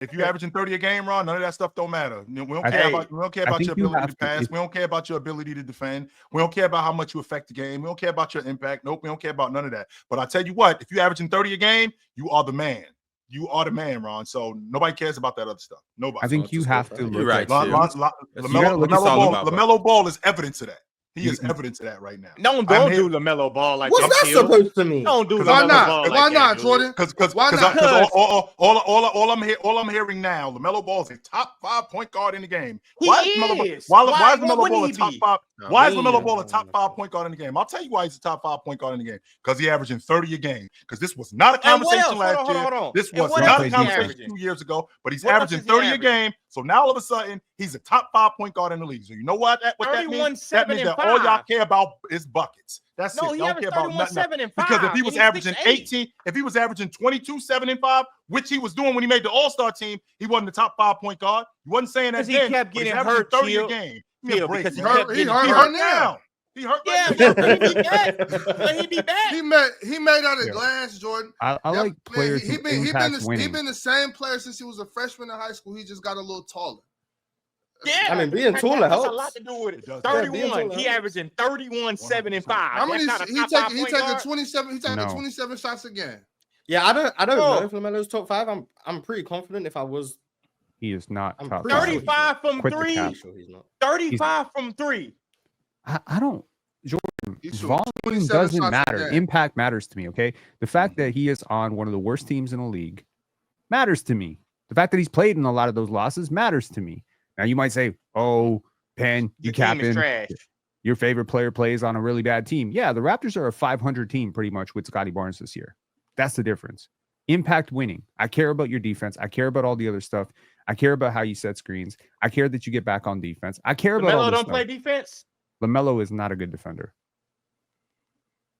If you averaging 30 a game, Ron, none of that stuff don't matter. We don't care about your you ability to pass. We don't care about your ability to defend. We don't care about how much you affect the game. We don't care about your impact. Nope, we don't care about none of that. But I tell you what, if you're averaging 30 a game, you are the man. You are the man, Ron. So nobody cares about that other stuff. Nobody. I think you have to look right, at LaMelo Ball is evidence of that. He is evidence of that right now. Don't do LaMelo Ball like What's that supposed to mean? Don't do Why LaMelo not? Ball like Why that, not, dude. Jordan? Because all I'm hearing now, LaMelo Ball is a top 5 point guard in the game. Why is LaMelo Ball a top 5? Why is LaMelo Ball a top 5 point guard in the game? I'll tell you why he's a top 5 point guard in the game. Because he's averaging 30 a game. Because this was not a conversation last year. This was not a conversation 2 years ago. But he's averaging 30 a game. So now all of a sudden he's a top 5 point guard in the league. So you know what that means? That means that all y'all care about is buckets. That's it. Don't care about nothing. Because if he was averaging 18, if he was averaging 22, 7, and 5, which he was doing when he made the All-Star team, he wasn't the top 5 point guard. You wasn't saying that then. He kept getting hurt 30 a game. Because he hurt now. He hurt. He be back. He made out of glass, Jordan. I like players. He been the same player since he was a freshman in high school. He just got a little taller. Yeah, I mean, being taller helps. Has a lot to do with it. 31. He averaging 31, 7, and 5. How many? He taking 27. He taking 27 shots again. Yeah, I don't know if LaMelo's top 5. I'm pretty confident. If I was, he is not top 35 from 3. 35 from 3. I don't. Jordan, volume doesn't matter. Impact matters to me. Okay, the fact that he is on one of the worst teams in the league matters to me. The fact that he's played in a lot of those losses matters to me. Now you might say, "Oh, Penn, you capping. Your favorite player plays on a really bad team." Yeah, the Raptors are a 500 team pretty much with Scotty Barnes this year. That's the difference. Impact winning. I care about your defense. I care about all the other stuff. I care about how you set screens. I care that you get back on defense. I care about all this stuff. LaMelo don't play defense. LaMelo is not a good defender.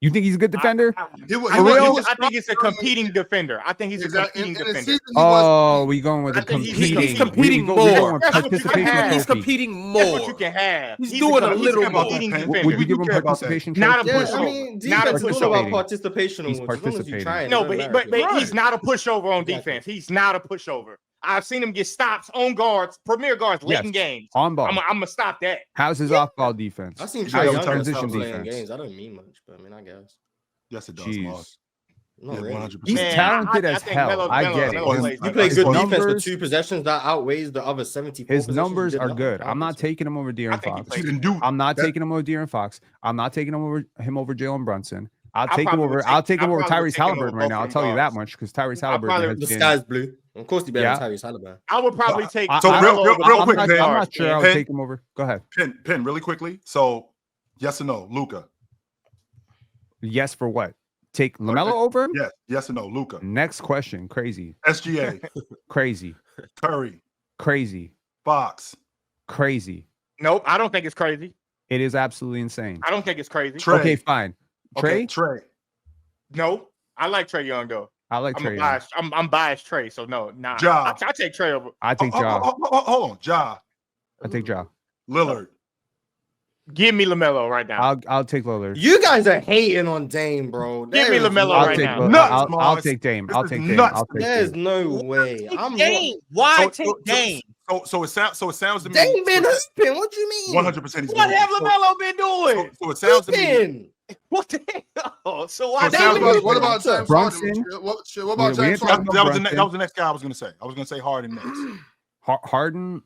You think he's a good defender? I think he's a competing defender. I think he's a competing defender. Oh, we going with the competing. He's competing more. He's competing more. That's what you can have. He's doing a little more. Would you give him participation? Not a pushover. I mean, not a pushover. About participation. He's participating. No, but he's not a pushover on defense. He's not a pushover. I've seen him get stops on guards, premier guards, late in games. On ball. I'm gonna stop that. How's his off-ball defense? I've seen transition defense. Games. I don't mean much, but I mean, I guess. Yes, it does. Really. 100%. He's talented as hell. I get it. You play good defense for 2 possessions. That outweighs the other 74. His numbers are good. I'm not taking him over De'Aaron Fox. I'm not taking him over De'Aaron Fox. I'm not taking him over Jalen Brunson. I'll take him over Tyrese Halliburton right now. I'll tell you that much because Tyrese Halliburton. The sky's blue. Of course, he better than Tyrese Halliburton. I would probably take. So real quick, I'm not sure I would take him over. Go ahead. Penn, really quickly. So yes or no, Luka? Yes for what? Take LaMelo over him? Yes or no, Luka? Next question. Crazy. SGA. Crazy. Curry. Crazy. Fox. Crazy. Nope, I don't think it's crazy. It is absolutely insane. I don't think it's crazy. Trey. Okay, fine. Trey? Trey. No, I like Trae Young though. I like Trae Young. I'm biased Trey, so no, nah. Ja. I take Trey over. I take Ja. Hold on, Ja. I take Ja. Lillard. Give me LaMelo right now. I'll take Lillard. You guys are hating on Dame, bro. Give me LaMelo right now. I'll take Dame. There's no way. Why take Dame? So it sounds to me. Dame been hooping. What you mean? 100%. What have LaMelo been doing? So it sounds to me. What the hell? So why? What about James Brunson? What about James Harden? That was the next guy I was going to say. I was going to say Harden next. Harden.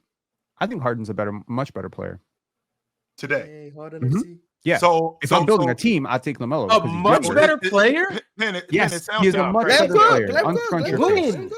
I think Harden's much better player today. Yeah. So if I'm building a team, I take LaMelo. A much better player? Yes, he's a much better player. Uncrunch your face.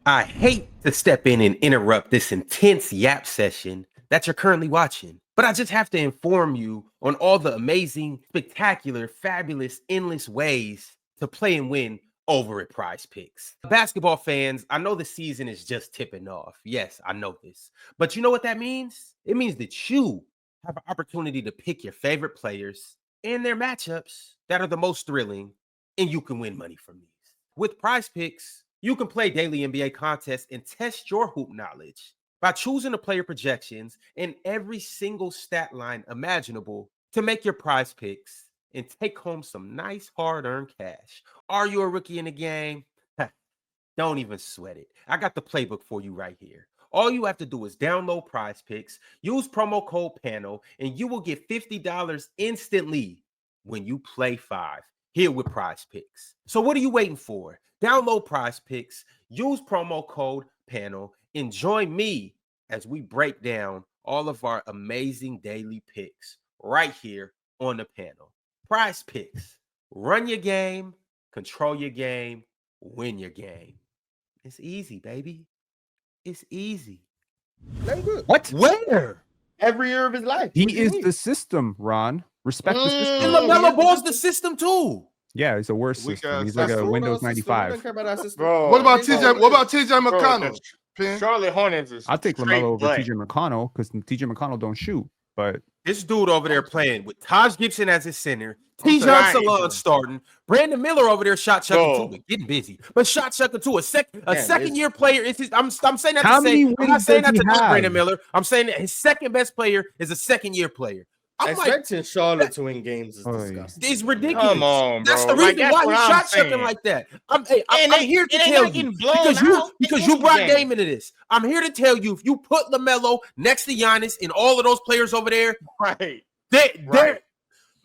I hate to step in and interrupt this intense yap session that you're currently watching, but I just have to inform you on all the amazing, spectacular, fabulous, endless ways to play and win over at Prize Picks. Basketball fans, I know the season is just tipping off. Yes, I know this. But you know what that means? It means that you have an opportunity to pick your favorite players and their matchups that are the most thrilling, and you can win money from these. With Prize Picks, you can play daily NBA contests and test your hoop knowledge by choosing the player projections and every single stat line imaginable to make your Prize Picks and take home some nice hard-earned cash. Are you a rookie in the game? Don't even sweat it. I got the playbook for you right here. All you have to do is download Prize Picks, use promo code PANEL, and you will get $50 instantly when you play 5 here with Prize Picks. So what are you waiting for? Download Prize Picks, use promo code PANEL, and join me as we break down all of our amazing daily picks right here on the panel. Prize Picks. Run your game, control your game, win your game. It's easy, baby. It's easy. Good. What? Where? Every year of his life. He is the system, Ron. Respect the system. And LaMelo Ball's the system too. Yeah, it's a worse system. He's like a Windows 95. Bro, What about TJ? What about TJ McConnell? Charlotte Hornets is. I'll take LaMelo over TJ McConnell because TJ McConnell don't shoot. But this dude over there playing with Taj Gibson as his center, Tijon Salon starting, Brandon Miller over there shot chucking too, getting busy, but shot chucking too. A second year player is his. I'm saying that to say. I'm not saying that to knock Brandon Miller. I'm saying that his second best player is a second year player. Expecting Charlotte to win games is disgusting. It's ridiculous. Come on, bro. That's the reason why he's shot chucking like that. I'm here to tell you because you brought Dame into this. I'm here to tell you if you put LaMelo next to Giannis and all of those players over there, they're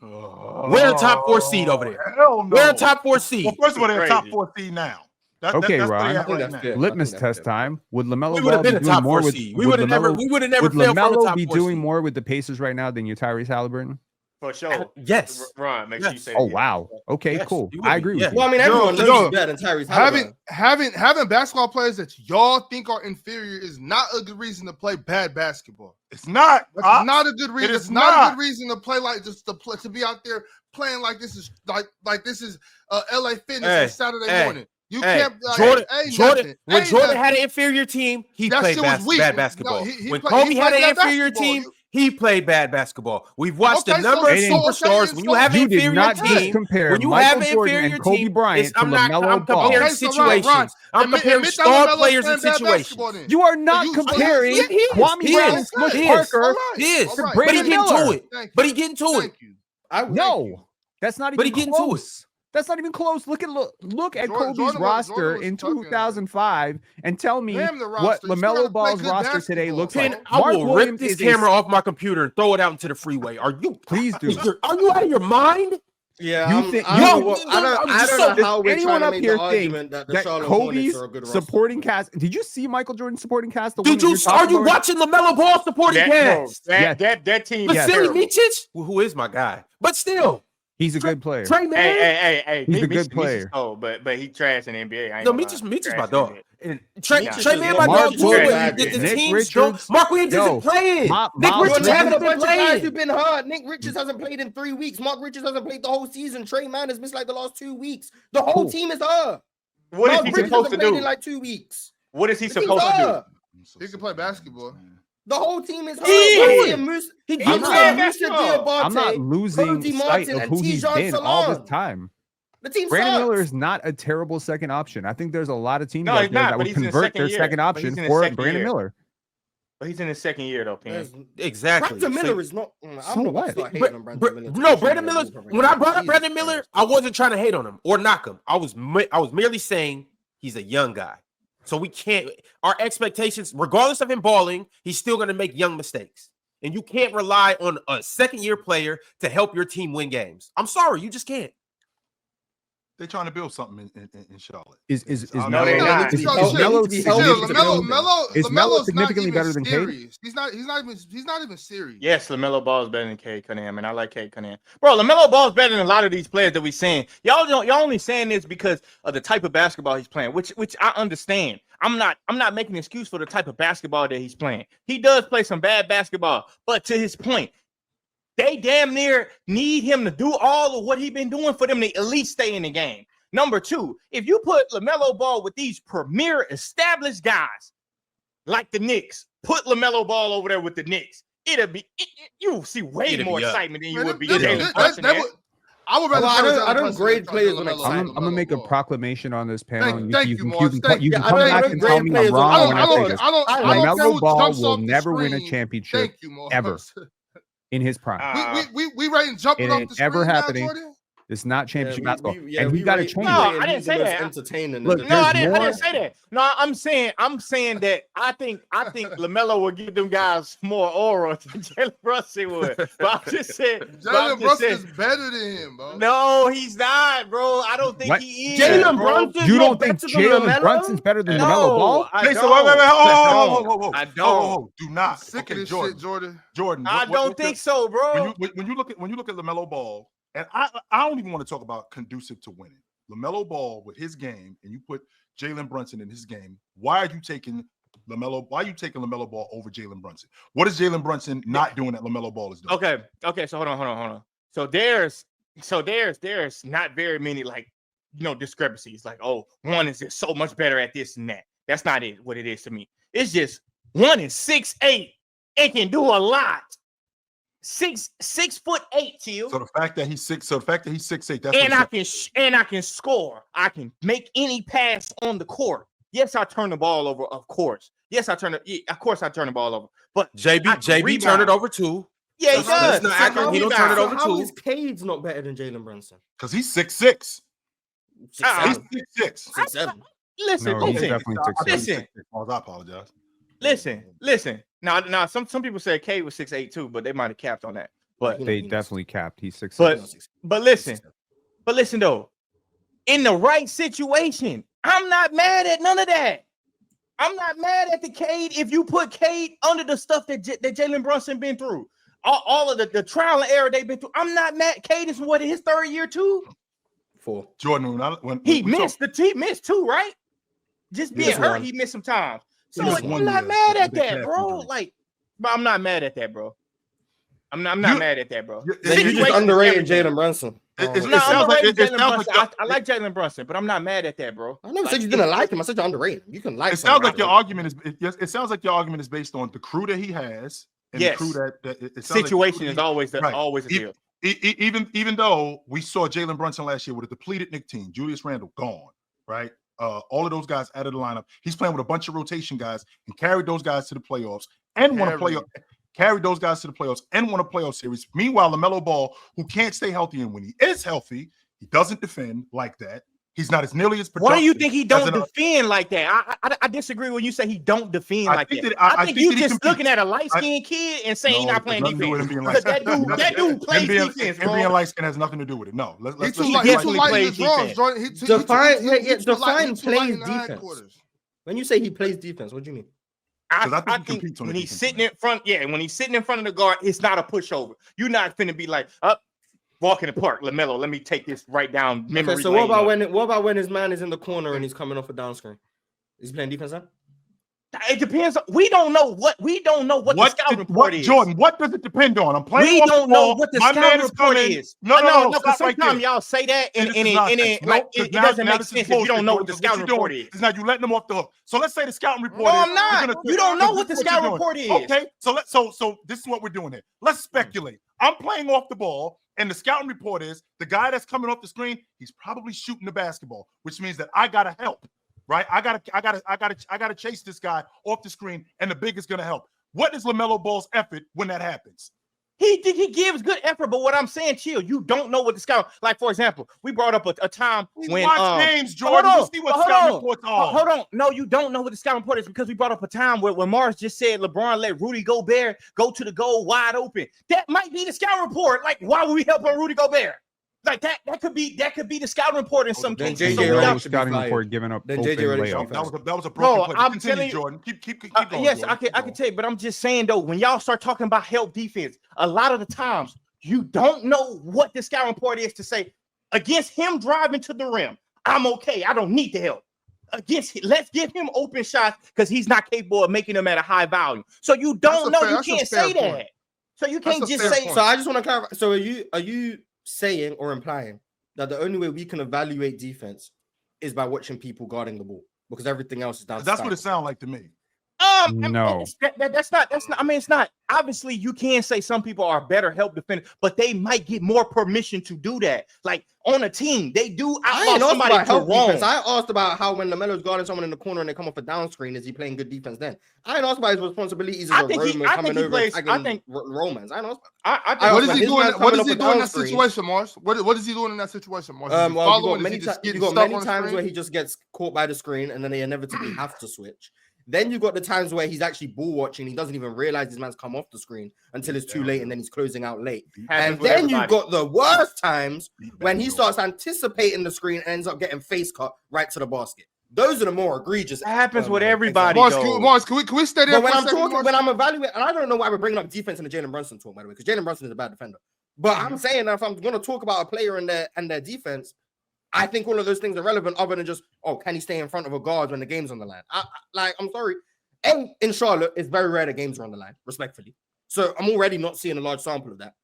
we're a top 4 seed over there. Hell no. We're a top 4 seed. Well, first of all, they're a top 4 seed now. Okay, Ron. Litmus test time. Would LaMelo Ball be doing more with? We would have never. Would LaMelo be doing more with the Pacers right now than Tyrese Halliburton? For sure. Yes. Ron, make sure you say Oh, wow. Okay, cool. I agree with you. Well, I mean, everyone knows better than Tyrese Halliburton. Having basketball players that y'all think are inferior is not a good reason to play bad basketball. It's not. It's not a good reason. It's not a good reason to play like just to be out there playing like this is like this is LA Fitness on Saturday morning. You can't. Jordan. When Jordan had an inferior team, he played bad basketball. When Kobe had an inferior team, he played bad basketball. We've watched a number of superstars. When you have an inferior team, when you have an inferior team, I'm comparing situations. I'm comparing star players in situations. You are not comparing Kwame Brown and Smush Parker. But he getting to it. But he getting to it. No, that's not even close. That's not even close. Look at Kobe's roster in 2005 and tell me what LaMelo Ball's roster today looks like. I will rip this camera off my computer and throw it out into the freeway. Are you? Please do. Are you out of your mind? Yeah, I don't know how we're trying to make the argument that the Charlotte Hornets are a good roster. Supporting cast. Did you see Michael Jordan's supporting cast? Are you watching LaMelo Ball supporting cast? That team. Vasily Micic, who is my guy, but still. He's a good player. Trey, man. Hey. He's a good player. But he trash in the NBA. No, Mitch's my dog. Trey man, my dog too. The team strong. Mark Williams isn't playing. Nick Richards hasn't been playing. Who've been hard. Nick Richards hasn't played in 3 weeks. Mark Richards hasn't played the whole season. Trey man has missed like the last 2 weeks. The whole team is hard. What is he supposed to do? In like 2 weeks. What is he supposed to do? He can play basketball. The whole team is hard. I'm not losing sight of who he's been all this time. Brandon Miller is not a terrible second option. I think there's a lot of teams out there that would convert their second option for Brandon Miller. But he's in his second year, though, Pen. Exactly. Brandon Miller is not. So what? No, Brandon Miller. When I brought up Brandon Miller, I wasn't trying to hate on him or knock him. I was merely saying he's a young guy. So we can't, our expectations, regardless of him balling, he's still going to make young mistakes. And you can't rely on a second-year player to help your team win games. I'm sorry, you just can't. They're trying to build something in Charlotte. Is Melo significantly better than Cade? He's not even serious. Yes, LaMelo Ball is better than Cade Cunningham, and I like Cade Cunningham. Bro, LaMelo Ball is better than a lot of these players that we saying. Y'all only saying this because of the type of basketball he's playing, which I understand. I'm not making an excuse for the type of basketball that he's playing. He does play some bad basketball, but to his point, they damn near need him to do all of what he's been doing for them to at least stay in the game. Number two, if you put LaMelo Ball with these premier established guys like the Knicks, put LaMelo Ball over there with the Knicks, you'll see way more excitement than you would be. I would rather. I don't grade players when I'm gonna make a proclamation on this panel. Thank you you, can come back and tell me I'm wrong when I say this. LaMelo Ball will never win a championship ever in his prime. We ready to jump off the screen ever now, happening. Jordan? It's not championship basketball. And he got to change. No, I didn't say that. Entertaining. Look, no, I didn't say that. No, I'm saying that I think LaMelo would give them guys more aura than Jalen Brunson would. But I'm just saying Jalen Brunson is better than him, bro. No, he's not, bro. I don't think he is. Jalen Brunson. You don't think Jalen Brunson's better than LaMelo Ball? I don't. I don't. Do not. Sick of this Jordan. shit, Jordan. Jordan. I don't think so, bro. When you look at LaMelo Ball, and I don't even want to talk about conducive to winning. LaMelo Ball with his game, and you put Jalen Brunson in his game. Why are you taking LaMelo? Why are you taking LaMelo Ball over Jalen Brunson? What is Jalen Brunson not doing that LaMelo Ball is doing? Okay. So hold on. So there's not very many discrepancies. Like, oh, one is just so much better at this and that. That's not what it is to me. It's just one is 6'8". It can do a lot. 6'8", Chill. So the fact that he's 6'8", that's and I can score. I can make any pass on the court. Yes, I turn the ball over. Of course. Yes, I turn the ball over. But JB turned it over too. Yeah, he does. He don't turn it over How too. is Cade's not better than Jalen Brunson? Because he's 6'6". He's 6'6". 6'7". Listen, he's definitely 6'7". I apologize. Listen. Now, some people say Cade was 6'8" too, but they might have capped on that. But they definitely capped. He's 6'7". But listen though, in the right situation, I'm not mad at none of that. I'm not mad at the Cade if you put Cade under the stuff that Jalen Brunson been through. All of the trial and error they've been through. I'm not mad. Cade is in his third year too. 4. Jordan, when he missed too, right? Just being hurt, he missed some time. So I'm not mad at that, bro. But I'm not mad at that, bro. I'm not mad at that, bro. Then you just underrated Jalen Brunson. I like Jalen Brunson, but I'm not mad at that, bro. I never said you didn't like him. I said you underrated him. You can like. It sounds like your argument is based on the crew that he has. And the crew that situation is always a deal. Even though we saw Jalen Brunson last year with a depleted Knicks team, Julius Randle gone, right? All of those guys out of the lineup. He's playing with a bunch of rotation guys and carried those guys to the playoffs and won a playoff. Carried those guys to the playoffs and won a playoff series. Meanwhile, LaMelo Ball, who can't stay healthy, and when he is healthy, he doesn't defend like that. He's not as nearly as productive. Why do you think he don't defend like that? I disagree when you say he don't defend like that. I think you just looking at a light-skinned kid and saying he's not playing defense. Because that dude plays defense, bro. Him being light-skinned has nothing to do with it. No. He definitely plays defense. Define plays defense. When you say he plays defense, what do you mean? I think when he's sitting in front, when he's sitting in front of the guard, it's not a pushover. You're not finna be like, walk in the park, LaMelo. Let me take this right down memory. Okay, so what about when his man is in the corner and he's coming off a down screen? Is he playing defense now? It depends. We don't know what the scouting report is. Jordan, what does it depend on? I'm playing. We don't know what the scouting report is. No. Sometimes y'all say that and it doesn't make sense if you don't know what the scouting report is. Now you letting them off the hook. So let's say the scouting report. No, I'm not. You don't know what the scouting report is. Okay, so this is what we're doing here. Let's speculate. I'm playing off the ball, and the scouting report is the guy that's coming off the screen. He's probably shooting the basketball, which means that I gotta help. Right, I gotta chase this guy off the screen, and the big is gonna help. What is LaMelo Ball's effort when that happens? He gives good effort, but what I'm saying, chill. You don't know what the scout. Like for example, we brought up a time when watch games, Jordan. You see what scouting reports are. Hold on, no, you don't know what the scouting report is because we brought up a time where when Mars just said LeBron let Rudy Gobert go to the goal wide open. That might be the scouting report. Like, why would we help on Rudy Gobert? Like that could be the scouting report in some cases. Scouting report giving up. Then JJ that was a broken play. I'm telling you, Jordan. Keep going. Yes, Jordan. I can tell you, but I'm just saying though, when y'all start talking about help defense, a lot of the times you don't know what the scouting report is to say against him driving to the rim. I'm okay. I don't need the help. Let's give him open shots because he's not capable of making them at a high volume. So you don't know. You can't say that. So you can't just say. So I just want to clarify. So are you saying or implying that the only way we can evaluate defense is by watching people guarding the ball because everything else is down? That's what it sounds like to me. No. That's not. I mean, it's not. Obviously, you can say some people are better help defenders, but they might get more permission to do that. Like on a team, they do. I ain't asked about help defense. I asked about how when LaMelo's guarding someone in the corner and they come off a down screen, is he playing good defense then? I ain't asked about his responsibilities as a Roman coming over and tagging Romans. I know. What is he doing? What is he doing in that situation, Mars? What is he doing in that situation, Mars? Well, you got many times where he just gets caught by the screen and then they inevitably have to switch. Then you got the times where he's actually ball watching. He doesn't even realize his man's come off the screen until it's too late, and then he's closing out late. And then you've got the worst times when he starts anticipating the screen and ends up getting face cut right to the basket. Those are the more egregious. That happens with everybody. Mars, can we stay there? But when I'm evaluating, and I don't know why we're bringing up defense in the Jalen Brunson talk, by the way, because Jalen Brunson is a bad defender. But I'm saying that if I'm going to talk about a player and their defense, I think all of those things are relevant other than just, can he stay in front of a guard when the game's on the line? I'm sorry. And in Charlotte, it's very rare that games are on the line, respectfully. So I'm already not seeing a large sample of that.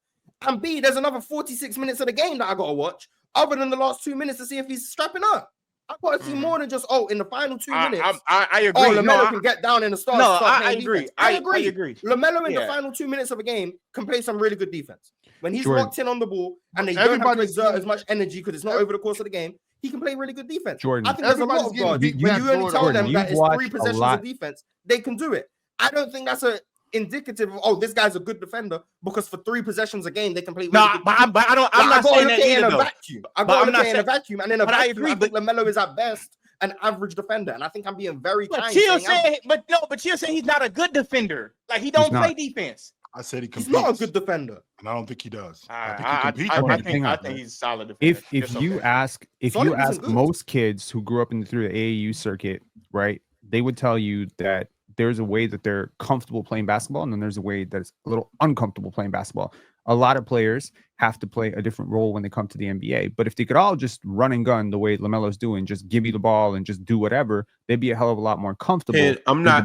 And B, there's another 46 minutes of the game that I got to watch, other than the last 2 minutes to see if he's strapping up. I've got to see more than just, in the final 2 minutes. I agree. LaMelo can get down in the start. No, I agree. I agree. LaMelo in the final 2 minutes of a game can play some really good defense. When he's locked in on the ball and they don't have to exert as much energy because it's not over the course of the game, he can play really good defense. Jordan, I think everybody's getting beat. When you only tell them that it's 3 possessions of defense, they can do it. I don't think that's a indicative of this guy's a good defender because for 3 possessions a game they can play. Really good I'm not saying that either. I'm not saying a vacuum, and in a vacuum, I agree. But LaMelo is at best an average defender, and I think I'm being very kind. But you're saying he's not a good defender. Like he don't play defense. I said he competes. He's not a good defender, and I don't think he does. I think he's a solid defender. If you ask most kids who grew up through the AAU circuit, right, they would tell you that there's a way that they're comfortable playing basketball, and then there's a way that's a little uncomfortable playing basketball. A lot of players have to play a different role when they come to the NBA. But if they could all just run and gun the way LaMelo's doing, just give you the ball and just do whatever, they'd be a hell of a lot more comfortable. And I'm not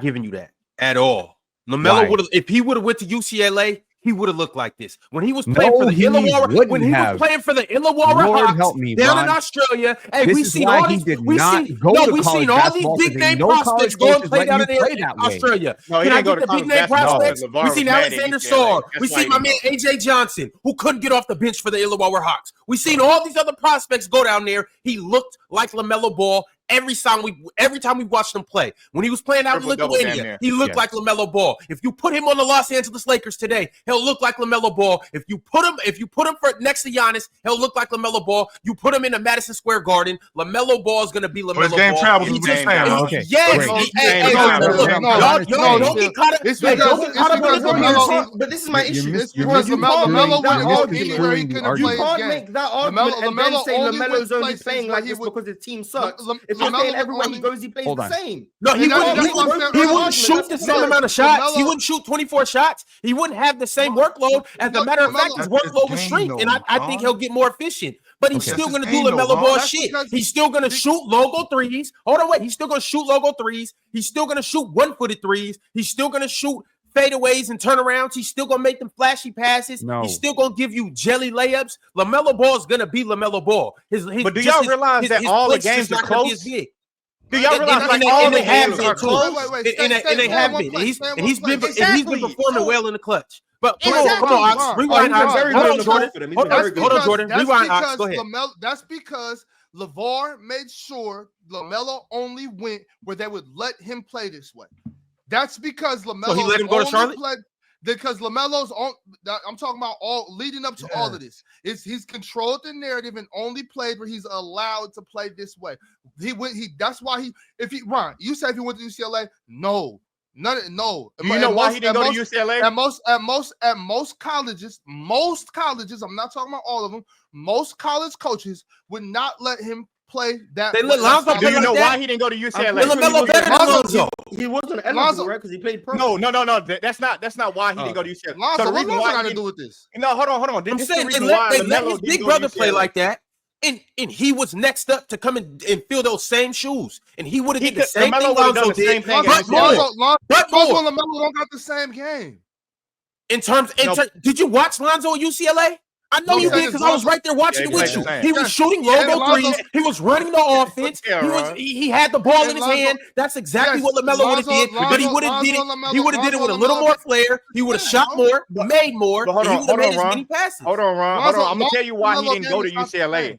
giving you that at all. LaMelo would have, if he would have went to UCLA, he would have looked like this when he was playing for the Illawarra. When he was playing for the Illawarra Hawks down in Australia, hey, we've seen all these. We've seen all these big name prospects go and play down in Australia. Can I get the big name prospects? We've seen Alexander Starr. We see my man AJ Johnson, who couldn't get off the bench for the Illawarra Hawks. We've seen all these other prospects go down there. He looked like LaMelo Ball. Every time we watched him play, when he was playing out in Lithuania, he looked like LaMelo Ball. If you put him on the Los Angeles Lakers today, he'll look like LaMelo Ball. If you put him for next to Giannis, he'll look like LaMelo Ball. You put him in the Madison Square Garden, LaMelo Ball is going to be LaMelo Ball. His game travels with his family. Yes. Don't get caught up. But this is my issue. Because LaMelo went anywhere he couldn't play his game. You can't make that argument and then say LaMelo's only playing like this because his team sucks. If you're saying everywhere he goes, he plays the same. No, he wouldn't shoot the same amount of shots. He wouldn't shoot 24 shots. He wouldn't have the same workload. As a matter of fact, his workload would shrink, and I think he'll get more efficient. But he's still going to do LaMelo Ball shit. He's still going to shoot logo threes. Hold on, wait. He's still going to shoot logo threes. He's still going to shoot one-footed threes. He's still going to shoot fadeaways and turnarounds. He's still gonna make them flashy passes. He's still gonna give you jelly layups. LaMelo Ball is gonna be LaMelo Ball. But do y'all realize that all the games are close? Do y'all realize like all the games are close? And they have been. And he's been performing well in the clutch. But come on, Ox. Rewind, Ox. Hold on, Jordan. Rewind, Ox. Go ahead. That's because LaVar made sure LaMelo only went where they would let him play this way. That's because LaMelo. So he let him go to Charlotte? Because LaMelo's on. I'm talking about all leading up to all of this. He's controlled the narrative and only played where he's allowed to play this way. That's why he. Ron, you said if he went to UCLA, no. No. Do you know why he didn't go to UCLA? At most colleges, I'm not talking about all of them. Most college coaches would not let him play that. They let Lonzo play. Do you know why he didn't go to UCLA? LaMelo better than Lonzo. He wasn't eligible, right? Because he played pro. No. That's not why he didn't go to UCLA. Lonzo, so what got to do with this? No, hold on. I'm saying they let his big brother play like that. And he was next up to come and fill those same shoes. And he would have did the same thing Lonzo did. But LaMelo don't got the same game. In terms, did you watch Lonzo at UCLA? I know you did because I was right there watching it with you. He was shooting logo threes. He was running the offense. He had the ball in his hand. That's exactly what LaMelo would have did, but he would have did it. He would have did it with a little more flair. He would have shot more, made more. Hold on, he would have made as many passes. Hold on, Ron. I'm gonna tell you why he didn't go to UCLA.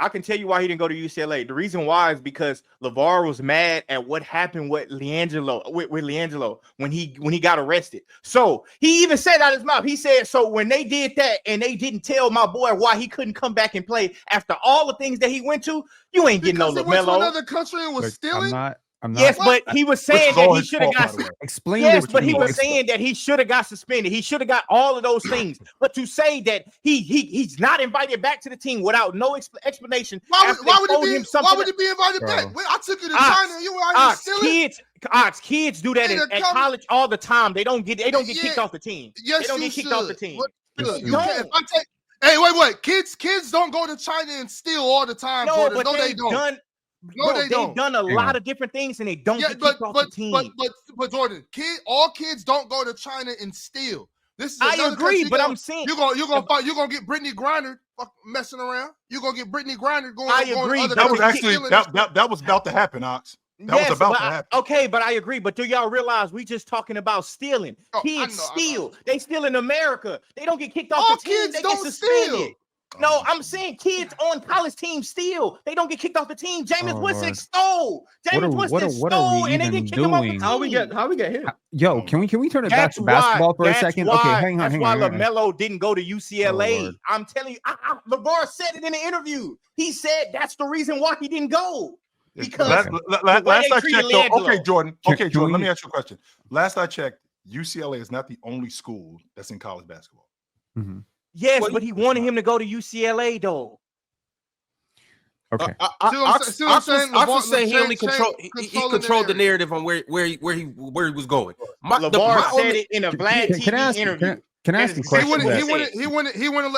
I can tell you why he didn't go to UCLA. The reason why is because LaVar was mad at what happened with LiAngelo when he got arrested. So he even said out his mouth, he said, so when they did that and they didn't tell my boy why he couldn't come back and play after all the things that he went to, you ain't getting no LaMelo. Went to another country and was stealing. I'm not. Yes, but he was saying that he should have got. Explain. Yes, but he was saying that he should have got suspended. He should have got all of those things. But to say that he's not invited back to the team without no explanation. Why would he be invited back? I took you to China and you were out here stealing. Kids do that at college all the time. They don't get kicked off the team. Yes, they don't get kicked off the team. Hey, wait. Kids don't go to China and steal all the time. No, Jordan. but they don't. They've done a lot of different things and they don't get kicked off the team. But Jordan, all kids don't go to China and steal. I agree, but I'm saying you're gonna get Brittany Griner messing around. You're gonna get Brittany Griner going. I agree. That was actually that was about to happen, Ox. That was about to happen. Okay, but I agree. But do y'all realize we just talking about stealing? Kids steal. They steal in America. They don't get kicked off the team. They get suspended. Steal. No, I'm saying kids on college teams steal. They don't get kicked off the team. Jameis Winston stole. Jameis Winston stole, and they didn't kick him off the team. How we get here? Yo, can we turn it back to basketball for a second? Okay, hang on. That's why LaMelo didn't go to UCLA. I'm telling you, LaVar said it in the interview. He said that's the reason why he didn't go. Because last I checked, okay, Jordan. Okay, Jordan. Let me ask you a question. Last I checked, UCLA is not the only school that's in college basketball. Mm-hmm. Yes, but he wanted him to go to UCLA though. Okay. I'm saying he only controlled the narrative on where he was going. LaVar said it in a Vlad TV interview. Can I ask you a question?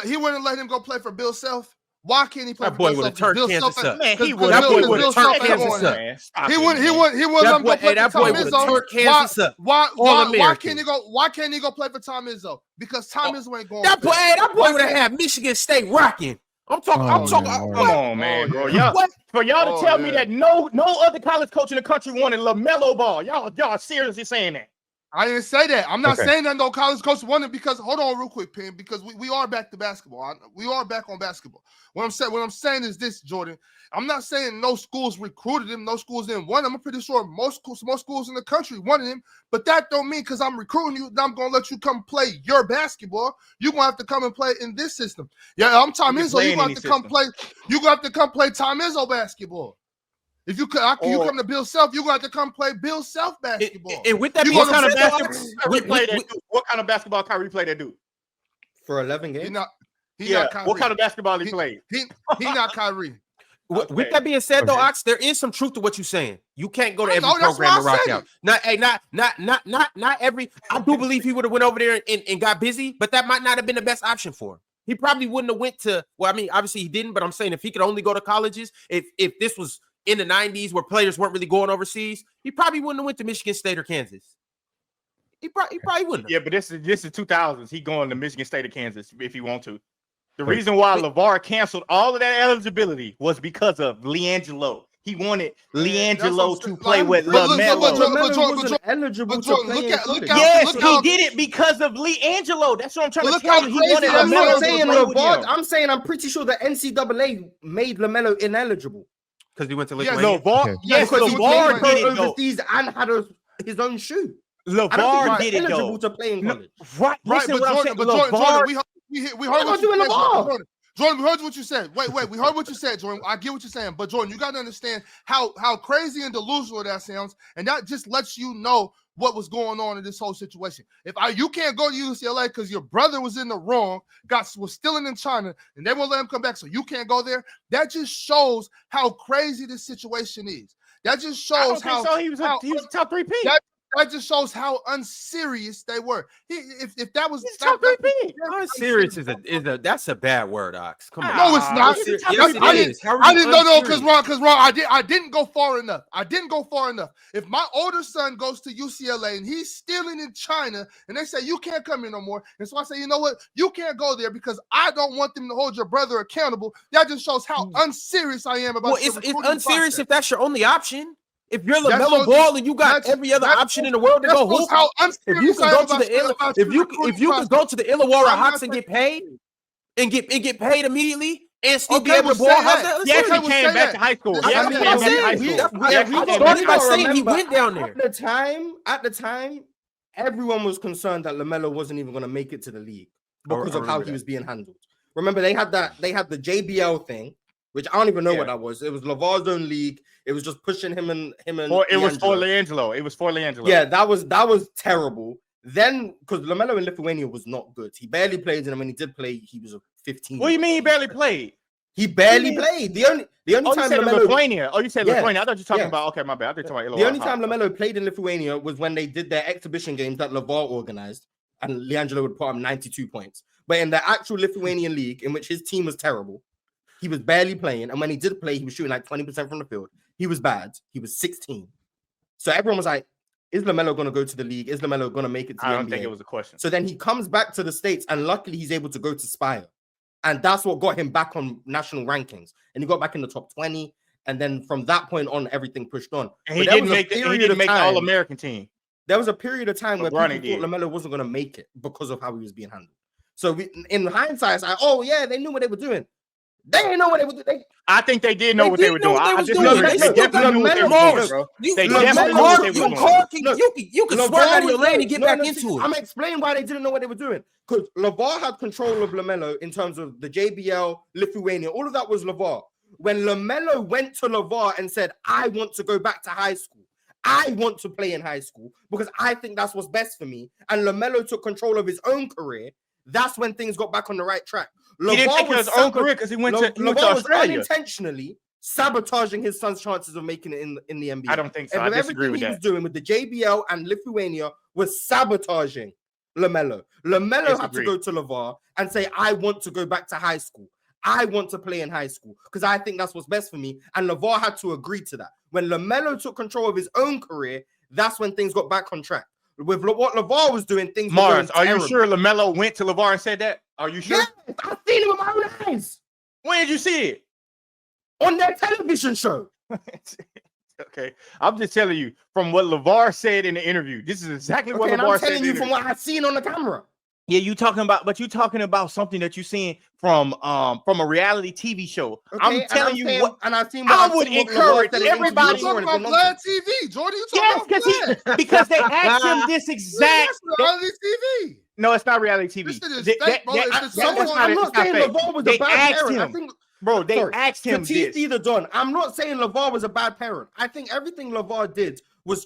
He wouldn't let him go play for Bill Self. Why can't he play that for boy Bill would have turned Kansas up? Man, he would have turned Kansas up. He wouldn't let him go play for Tom Izzo. Why can't he go play for Tom Izzo? Because Tom Izzo ain't going. That boy would have Michigan State rocking. I'm talking. Come on, man, bro. For y'all to tell me that no other college coach in the country wanted LaMelo Ball. Y'all seriously saying that? I didn't say that. I'm not saying that no college coach wanted because hold on real quick, Pim, because we are back to basketball. We are back on basketball. What I'm saying is this, Jordan. I'm not saying no schools recruited him, no schools didn't want him. I'm pretty sure most schools in the country wanted him, but that don't mean because I'm recruiting you, I'm gonna let you come play your basketball. You're gonna have to come and play in this system. Yeah, I'm Tom Izzo. You're gonna have to come play. You're gonna have to come play Tom Izzo basketball. If you come to Bill Self, you're gonna have to come play Bill Self basketball. And with that, what kind of basketball Kyrie played that dude? For 11 games? What kind of basketball he played? He not Kyrie. With that being said, though, Ox, there is some truth to what you're saying. You can't go to every program and rock out. Not every. I do believe he would have went over there and got busy, but that might not have been the best option for him. He probably wouldn't have went to. Well, I mean, obviously he didn't, but I'm saying if he could only go to colleges, if this was in the 90s where players weren't really going overseas, he probably wouldn't have went to Michigan State or Kansas. He probably wouldn't have. Yeah, but this is 2000s. He going to Michigan State or Kansas if he want to. The reason why LaVar canceled all of that eligibility was because of LiAngelo. He wanted LiAngelo to play with LaMelo. LaMelo wasn't eligible to play. Yes, he did it because of LiAngelo. That's what I'm trying to tell you. He wanted LaMelo. I'm saying I'm pretty sure the NCAA made LaMelo ineligible. Because he went to LaVar. Yes, LaVar did it overseas and had his own shoe. LaVar did it eligible to play in college. Right, but Jordan, we heard what you said. Jordan, we heard what you said. Wait, we heard what you said, Jordan. I get what you're saying, but Jordan, you got to understand how crazy and delusional that sounds, and that just lets you know what was going on in this whole situation. You can't go to UCLA because your brother was in the wrong, was stealing in China, and they won't let him come back, so you can't go there. That just shows how crazy this situation is. That just shows he was a top 3 pick. that just shows how unserious they were. If that was unserious that's a bad word, Ox. Come on. No, it's not. I didn't know because Ron, I didn't go far enough. If my older son goes to UCLA and he's stealing in China and they say you can't come here no more, and so I say, you know what, you can't go there because I don't want them to hold your brother accountable. That just shows how unserious I am about. Well, it's unserious if that's your only option. If you're LaMelo Ball and you got every other option in the world to go hoop, if you can go to the Illawarra Hawks and get paid immediately and still be able to ball, how's that? He actually came back to high school. He went down there. At the time, everyone was concerned that LaMelo wasn't even going to make it to the league because of how he was being handled. Remember, they had the JBL thing, which I don't even know what that was. It was LaVar's own league. It was just pushing him and it was for LiAngelo. Yeah, that was terrible. Then, because LaMelo in Lithuania was not good. He barely played, and when he did play, he was a 15. What do you mean he barely played? He barely played. The only time LaMelo Lithuania. Oh, you said Lithuania. I thought you were talking about. Okay, my bad. I think talking about the only time LaMelo played in Lithuania was when they did their exhibition games that LaVar organized, and LiAngelo would put up 92 points. But in the actual Lithuanian league, in which his team was terrible, he was barely playing, and when he did play, he was shooting like 20% from the field. He was bad. He was 16. So everyone was like, is LaMelo going to go to the league? Is LaMelo going to make it to the NBA? I don't think it was a question. So then he comes back to the States, and luckily he's able to go to Spire. And that's what got him back on national rankings. And he got back in the top 20. And then from that point on, everything pushed on. And he didn't make the All-American team. There was a period of time where people thought LaMelo wasn't going to make it because of how he was being handled. So in hindsight, it's like, oh, yeah, they knew what they were doing. They didn't know what they were doing. I think they did know what they were doing. They definitely knew what they were doing, bro. They definitely knew what they were doing. You can swerve out of your lane and get back into it. I'm explaining why they didn't know what they were doing. Because LaVar had control of LaMelo in terms of the JBL, Lithuania. All of that was LaVar. When LaMelo went to LaVar and said, I want to go back to high school. I want to play in high school because I think that's what's best for me. And LaMelo took control of his own career. That's when things got back on the right track. He didn't take his own career because he went to Australia. Was unintentionally sabotaging his son's chances of making it in the NBA. I don't think so. I disagree with that. Everything he was doing with the JBL and Lithuania was sabotaging LaMelo. LaMelo had to go to LaVar and say, I want to go back to high school. I want to play in high school because I think that's what's best for me. And LaVar had to agree to that. When LaMelo took control of his own career, that's when things got back on track. With what LaVar was doing, things were going are you sure LaMelo went to LaVar and said that? Are you sure? Yes, I've seen him with my own eyes. When did you see it? On their television show. Okay, I'm just telling you from what LaVar said in the interview. This is exactly what LaVar said. I'm telling you from what I've seen on the camera. Yeah, you're talking about something that you're seeing from a reality TV show. Okay, I'm telling you what, and I've seen. I would encourage everybody. You talking about Vlad TV, Jordan? You talking about because they asked him this exact reality TV. No, it's not reality TV. I'm not saying LaVar was a bad parent. Bro, they asked him this. Either done. I'm not saying LaVar was a bad parent. I think everything LaVar did was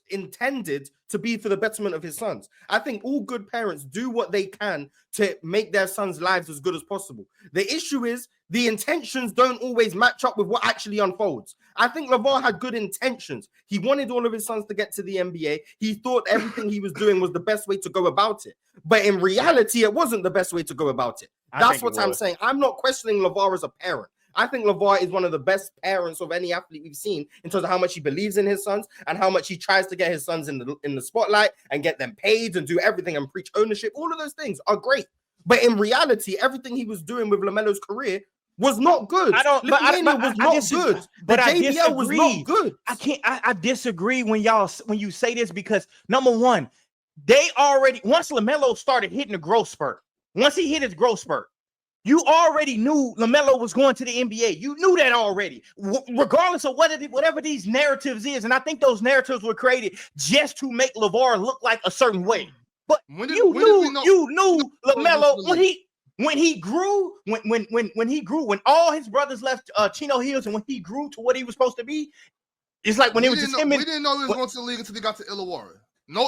intended to be for the betterment of his sons. I think all good parents do what they can to make their sons' lives as good as possible. The issue is the intentions don't always match up with what actually unfolds. I think LaVar had good intentions. He wanted all of his sons to get to the NBA. He thought everything he was doing was the best way to go about it. But in reality, it wasn't the best way to go about it. That's what I'm saying. I'm not questioning LaVar as a parent. I think LaVar is one of the best parents of any athlete we've seen in terms of how much he believes in his sons and how much he tries to get his sons in the spotlight and get them paid and do everything and preach ownership. All of those things are great. But in reality, everything he was doing with LaMelo's career was not good. Was not good. But JBL was not good. I disagree when you say this because number one, once LaMelo started hitting the growth spurt, once he hit his growth spurt, you already knew LaMelo was going to the NBA. You knew that already, regardless of whatever these narratives is. And I think those narratives were created just to make LaVar look like a certain way. But you knew LaMelo when he grew, when all his brothers left Chino Hills and when he grew to what he was supposed to be, it's like when it was just him. We didn't know he was going to the league until he got to Illawarra. No,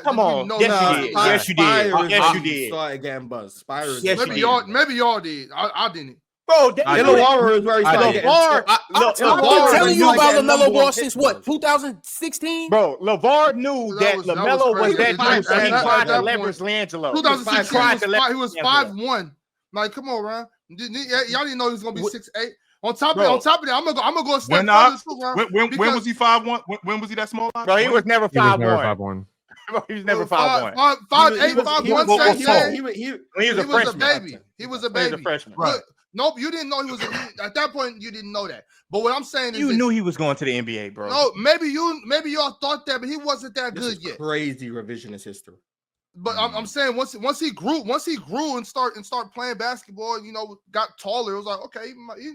come on. Yes, you did. Yes, you did. Started getting buzz. Maybe y'all did. I didn't. Bro, LaVar is where he started. I've been telling you about LaMelo Ball since what, 2016? Bro, LaVar knew that LaMelo was that dude, so he tried to leverage 2016, he was 5'1". Like, come on, man. Y'all didn't know he was gonna be 6'8". On top of that, I'm gonna go a step further too, when was he 5'1"? When was he that small? Bro, he was never 5'1". He was never 5'1". 5'8", 5'1". He was a freshman. He was a baby. He was a freshman. Right. Nope, you didn't know he was at that point. You didn't know that. But what I'm saying is, you knew he was going to the NBA, bro. No, maybe y'all thought that, but he wasn't that good yet. Crazy revisionist history. But I'm saying once he grew and start playing basketball, got taller. It was like, okay, he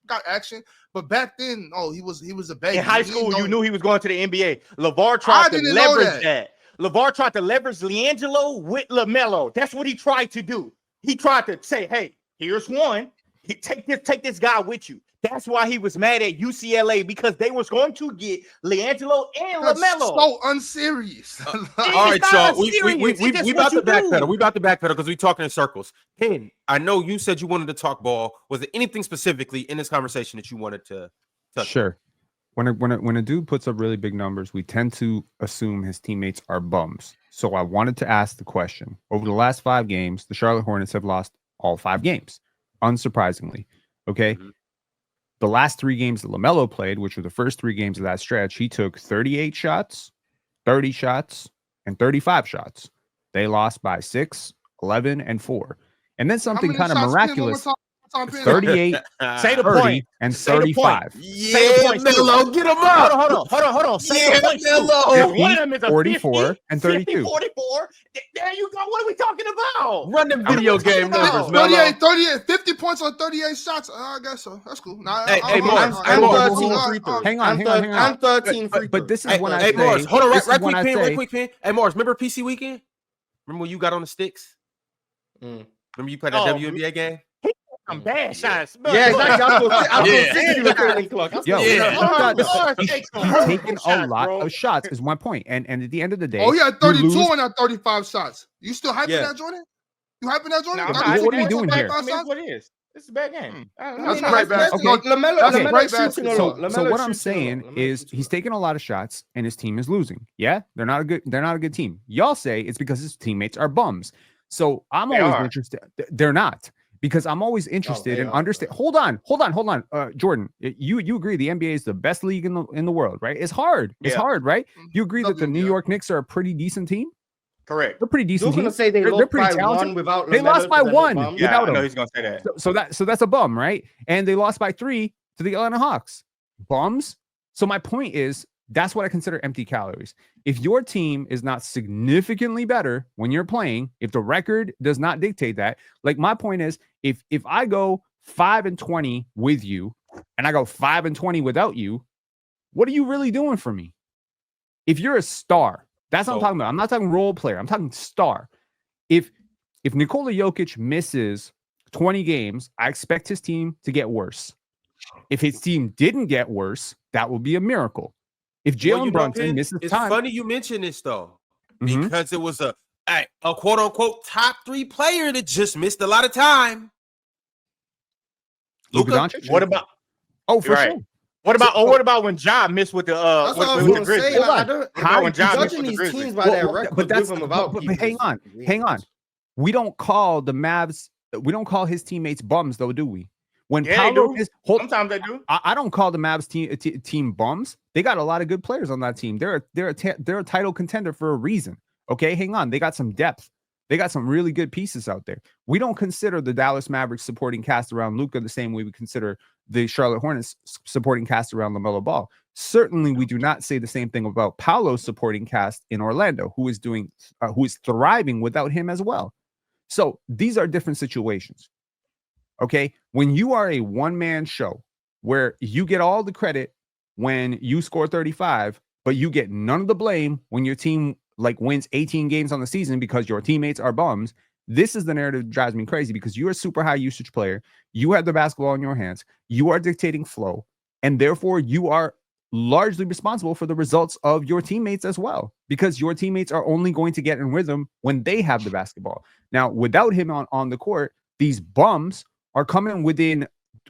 got action. But back then, he was a baby. In high school, you knew he was going to the NBA. LaVar tried to leverage that. LaVar tried to leverage LiAngelo with LaMelo. That's what he tried to do. He tried to say, hey, here's one. Take this guy with you. That's why he was mad at UCLA, because they was going to get LiAngelo and LaMelo. So unserious. All right, y'all. We about to backpedal. We about to backpedal because we talking in circles. Ken, I know you said you wanted to talk ball. Was there anything specifically in this conversation that you wanted to touch? Sure. When a dude puts up really big numbers, we tend to assume his teammates are bums. So I wanted to ask the question. Over the last 5 games, the Charlotte Hornets have lost all 5 games, unsurprisingly. Okay. Mm-hmm. The last 3 games that LaMelo played, which were the first 3 games of that stretch, he took 38 shots, 30 shots, and 35 shots. They lost by 6, 11, and 4. And then something kind of miraculous. 38, say the point, and 35. Yeah, Melo, get him up. Hold on. Say the point, Melo. One of them is a 44 50, and 32. 44. There you go. What are we talking about? Run the video game numbers, 38, 50 points on 38 shots. I guess so. That's cool. Hey, Morris. Hang on. I'm 13 free throws. But this is when I say. Morris, hold on, right quick, Pen. Hey, Morris, remember PC weekend? Remember when you got on the sticks? Remember you played that WNBA game? Some bad shots. Yeah, exactly. He's taking a lot of shots is my point. And at the end of the day, he had 32 on that 35 shots. You still hyping that, Jordan? You hyping that, Jordan? No, what are we doing here? What it is? It's a bad game. That's great basketball. So what I'm saying is he's taking a lot of shots and his team is losing. Yeah, they're not a good team. Y'all say it's because his teammates are bums. So I'm always interested. They're not. Because I'm always interested in understand. Hold on. Jordan, you agree the NBA is the best league in the world, right? It's hard. It's hard, right? You agree that the New York Knicks are a pretty decent team? Correct. They're pretty decent. You're gonna say they're pretty talented. They lost by 1 without him. I know he's gonna say that. So that's a bum, right? And they lost by 3 to the Atlanta Hawks. Bums. So my point is, that's what I consider empty calories. If your team is not significantly better when you're playing, if the record does not dictate that, like my point is, if I go 5-20 with you and I go 5-20 without you, what are you really doing for me? If you're a star, that's what I'm talking about. I'm not talking role player. I'm talking star. If Nikola Jokic misses 20 games, I expect his team to get worse. If his team didn't get worse, that would be a miracle. If Jalen Brunson misses time, it's funny you mention this though, because it was a quote unquote top 3 player that just missed a lot of time. Luka Doncic. What about? Oh, for sure. What about when Ja missed with the That's what I was going to say. How when Ja missed judging with the these Grizzlies? teams by that record? But that's hang on. We don't call the Mavs. We don't call his teammates bums, though, do we? When Paolo is sometimes they do. I don't call the Mavs team bums. They got a lot of good players on that team. They're a title contender for a reason. Okay, hang on. They got some depth. They got some really good pieces out there. We don't consider the Dallas Mavericks supporting cast around Luka the same way we consider the Charlotte Hornets supporting cast around LaMelo Ball. Certainly, we do not say the same thing about Paolo's supporting cast in Orlando, who is thriving without him as well. So these are different situations. Okay, when you are a one-man show where you get all the credit when you score 35, but you get none of the blame when your team wins 18 games on the season because your teammates are bums, this is the narrative that drives me crazy, because you're a super high usage player. You have the basketball in your hands. You are dictating flow, and therefore you are largely responsible for the results of your teammates as well, because your teammates are only going to get in rhythm when they have the basketball. Now, without him on the court, these bums are coming within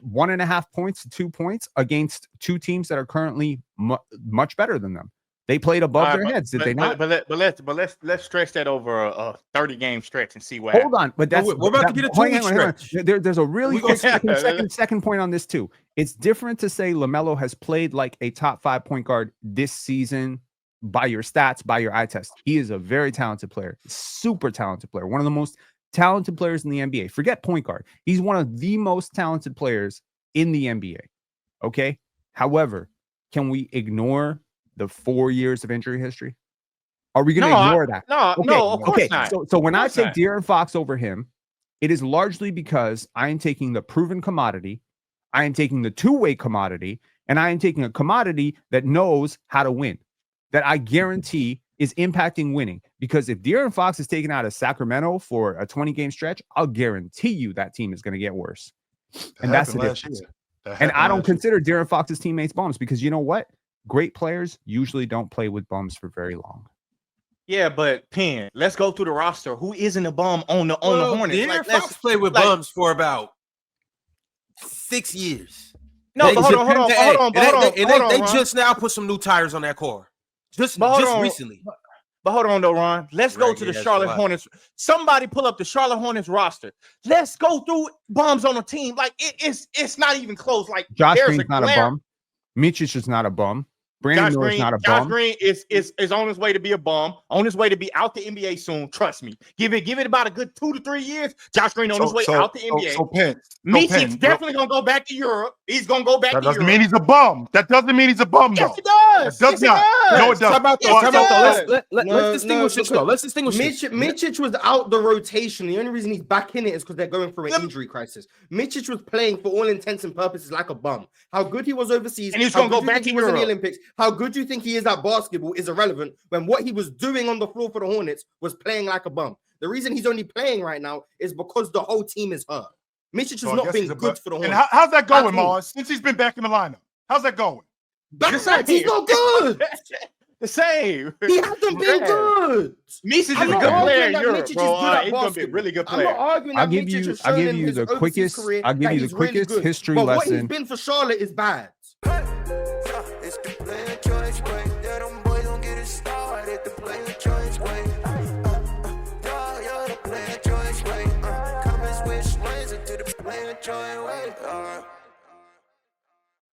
1.5 points to 2 points against two teams that are currently much better than them. They played above their heads, did they not? But let's stretch that over a 30-game stretch and see what Hold on, but that's we're about to get a 2-week stretch. There's a really quick second point on this too. It's different to say LaMelo has played like a top 5 point guard this season by your stats, by your eye test. He is a very talented player, super talented player, one of the most talented players in the NBA. Forget point guard. He's one of the most talented players in the NBA. Okay. However, can we ignore the 4 years of injury history? Are we going to ignore that? No, of course not. So when I take De'Aaron Fox over him, it is largely because I am taking the proven commodity, I am taking the two-way commodity, and I am taking a commodity that knows how to win, that I guarantee is impacting winning. Because if De'Aaron Fox is taken out of Sacramento for a 20-game stretch, I'll guarantee you that team is going to get worse. And that's the difference. And I don't consider De'Aaron Fox's teammates bums because you know what? Great players usually don't play with bums for very long. Yeah, but Penn, let's go through the roster. Who isn't a bum on the Hornets? De'Aaron Fox played with bums for about 6 years. No, but hold on. They just now put some new tires on that car. Just recently. But hold on, though, Ron. Let's go to the Charlotte Hornets. Somebody pull up the Charlotte Hornets roster. Let's go through bums on the team. Like it's not even close. Like Josh Green's not a bum. Mitchich is not a bum. Brandon Moore's not a bum. Josh Green is on his way to be a bum, on his way to be out the NBA soon. Trust me. Give it about a good 2 to 3 years. Josh Green on his way out the NBA. Mitchell's definitely gonna go back to Europe. He's gonna go back to Europe. That doesn't mean he's a bum. That doesn't mean he's a bum, though. Yes, it does. It does not. No, it doesn't. Let's distinguish this, though. Let's distinguish Mitchich was out the rotation. The only reason he's back in it is because they're going through an injury crisis. Mitchich was playing for all intents and purposes like a bum. How good he was overseas, and he's gonna go back to Europe. In the Olympics. How good do you think he is at basketball is irrelevant when what he was doing on the floor for the Hornets was playing like a bum. The reason he's only playing right now is because the whole team is hurt. Mitchich has not been good for the Hornets. And how's that going, Mars? Since he's been back in the lineup, how's that going? He's not good. The same. He hasn't been good. Mitchich is a good player in Europe, bro. He's gonna be a really good player. I'll give you the quickest history lesson. But what he's been for Charlotte is bad. It's the player choice way. Yeah, them boys don't get it started. The player choice way. You're the player choice way. Come and switch lanes into the player choice way.